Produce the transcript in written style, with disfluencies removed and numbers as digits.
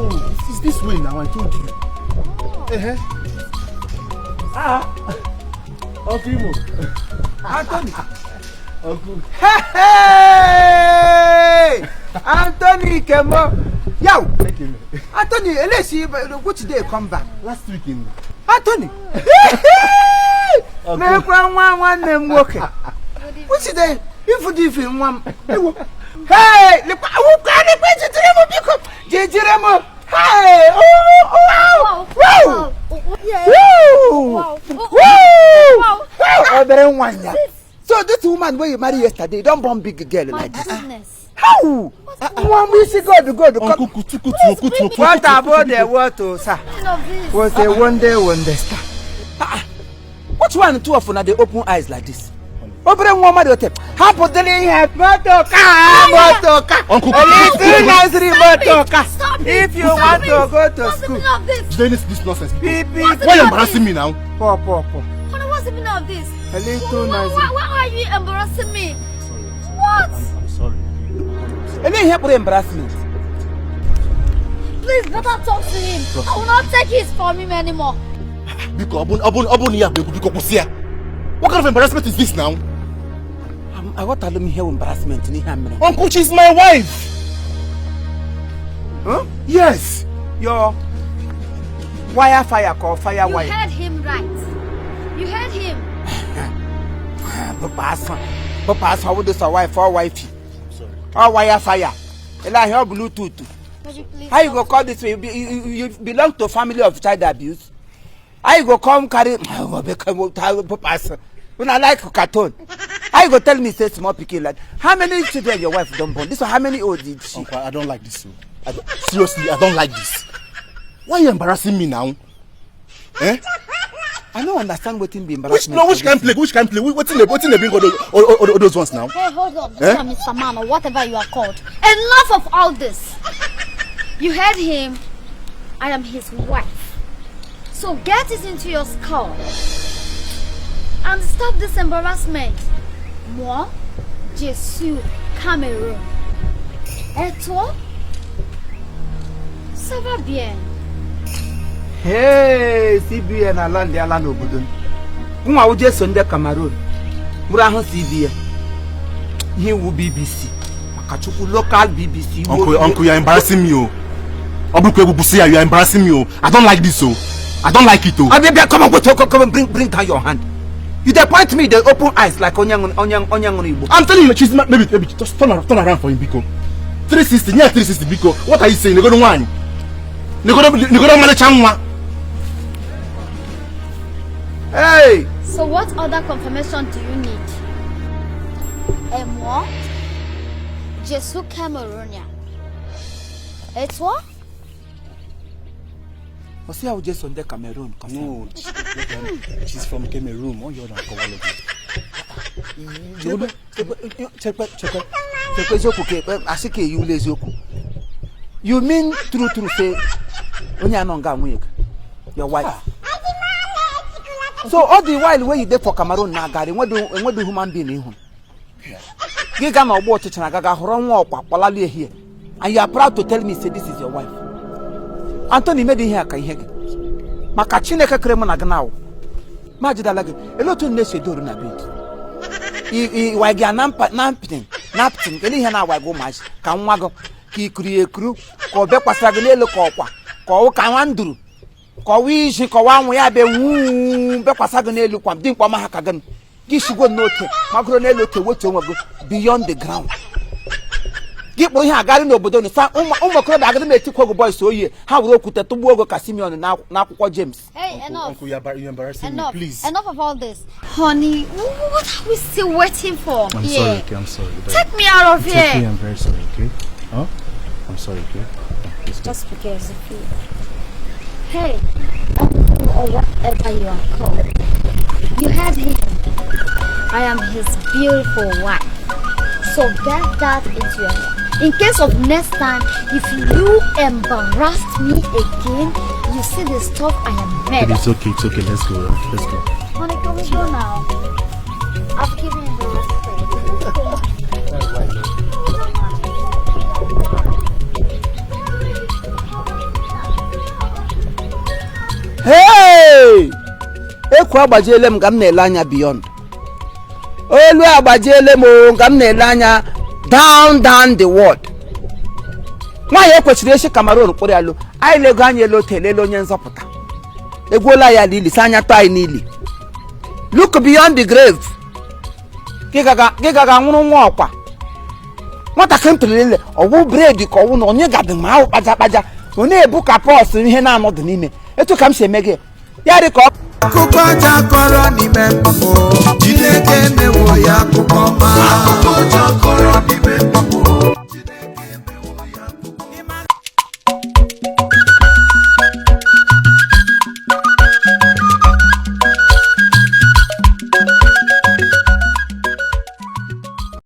No, it's this way now, I told you. Uncle Imo. Anthony. Uncle. Hey! Anthony Kemo. Yo! Anthony, let's see which day come back. Last week in. Anthony. Make one name working. Which day? If you do film one. Hey! Look, who can it be? Jeremo. Hey! Oh! Wow! Oh, there one. So this woman where you married yesterday, don't born big girl like this. How? One we see God. What about the water, sir? Was a one day star. What one two of them they open eyes like this? Open one mother tape. How put the name have motoka? If you want to go to school, This nonsense. Why are you embarrassing me now? Poor. What's the meaning of this? Why are you embarrassing me? What? I'm sorry. And then help with embarrassment. Please, better talk to him. I will not take his from him anymore. What kind of embarrassment is this now? I want to let me hear embarrassment. Uncle, she's my wife. Huh? Yes. Your wire fire call fire wire. You heard him right. You heard him. Papa's how would this a wife or wifey? Sorry. Or wire fire. And I hear Bluetooth. How you go call this way? You belong to a family of child abuse. How you go come carry Papa's when I like cartoon. How you go tell me say small picking like how many children your wife don't born? This one how many old did she? Uncle, I don't like this. Seriously, I don't like this. Why are you embarrassing me now? I don't understand what in be embarrassment. Which can play? What's in the bring all those ones now? Hey, hold on, Mr. Man or whatever you are called. Enough of all this. You heard him. I am his wife. So get it into your skull and stop this embarrassment. Moi, je suis Cameroun. Et toi? Ça va bien. Hey, CBN along the Alan Obudun. Who are just on the Cameroon? Murahan CBN. He will BBC. Makachuku local BBC. Uncle, you're embarrassing me. You are embarrassing me. I don't like this. I don't like it. Come on, bring down your hand. You point me the open eyes like onyang Igbo. I'm telling you, she's maybe just turn around for him, Biko. 360, yeah, 360, Biko. What are you saying? You're going to whine. Hey! So what other confirmation do you need? Et moi, je suis Camerounien. Et toi? I see how just on the Cameroon. No, she's from Cameroon. Oh, you're not You mean true say your wife? So all the while when you there for Cameroon now, Gary, what do human being in home? You got my watch and I got her here, and you are proud to tell me say this is your wife. Anthony made here can hear. Makachine kremona gnao. Majida lagi. Elotu nese doru na bed. I wagi namping. Keli hena wago mas. Ka nwago ki kru ko be kwasage lelo ko kwa. Ko ka wanduru. Ko wi shi ko wanwo ya be wu be kwasage lelo kwam din kwa ma haka gan. Gi shigo note. Magro lelo te woto nwago beyond the ground. Get boy here, Gary no Bodo, Umma agri meti kwa boys so ye. How will okuta to buogo Casimion na James? Hey, enough. Uncle, you're embarrassing me, please. Enough of all this. Honey, what are we still waiting for? I'm sorry, okay, I'm sorry. Take me out of here. Okay, I'm very sorry, okay? Huh? I'm sorry, okay? Just because of you. Hey, or whatever you are called. You heard him. I am his beautiful wife. So get that into your head. In case of next time, if you embarrass me again, you see the stuff I am made of. It's okay, let's go. Honey, can we go now? I've given you the respect. akwa agbajiele m ga m na-ele anya beyond olu agbajiele m ga m na-ele anya down the world nwaanyị ekwechiri eshi Cameroon kpụrụ ya lo anyị lego anya elu otu elele onye nzọpụta egwuola ya n'ili si anya tọ anyị n'ili look beyond the grave gị gaga nwụrụ nwa ọkwa nwatakịrị ntụlele ọwụ bred ka ọwụ na onye gadị ma ahụ kpaja ọ na-ebu ka pọs ihe na-anọdụ n'ime etu ka m si eme gị ya dị ka akụkọ ọcha kọrọ n'ime mbụ Chineke mewo ya akụkọ ọma